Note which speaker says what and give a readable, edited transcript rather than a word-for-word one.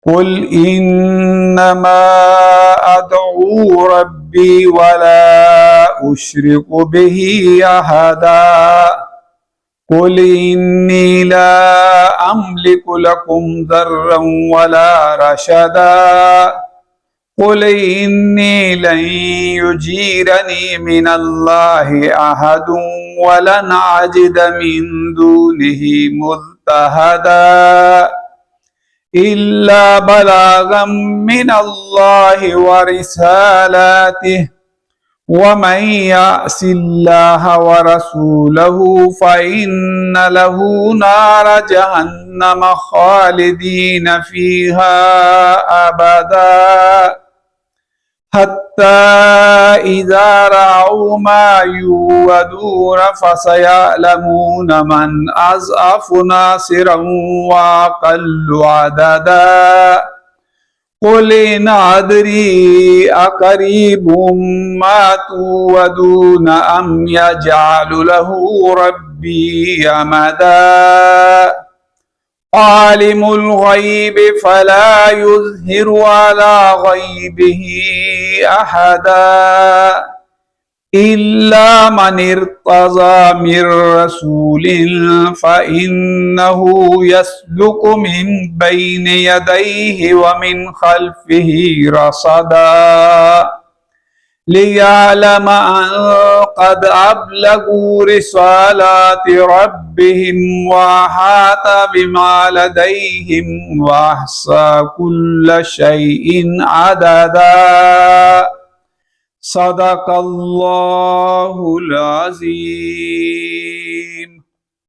Speaker 1: قل إنما أدعو ربي ولا أشرك به أحدا قل إني لا أملك لكم ضرا ولا رشدا قل إني لن يجيرني من الله أحد ولن أجد من دونه ملتحدا إلا بلاغا من الله ورسالاته ومن يعص الله ورسوله فإن له نار جهنم خالدين فيها أبدا حتى إذا رأوا ما يوعدون فسيعلمون من أضعف ناصرا وأقل عددا قل إن أدري أقريب ما توعدون أم يجعل له ربي أمدا عالم الغيب فلا يظهر على غيبه أحدا إلا من ارتضى من رسول فإنه يسلك من بين يديه ومن خلفه رصدا ليعلم أن قد أبلغوا رسالات ربهم وأحاط بما لديهم وأحصى كل شيء عددا صدق الله العظيم.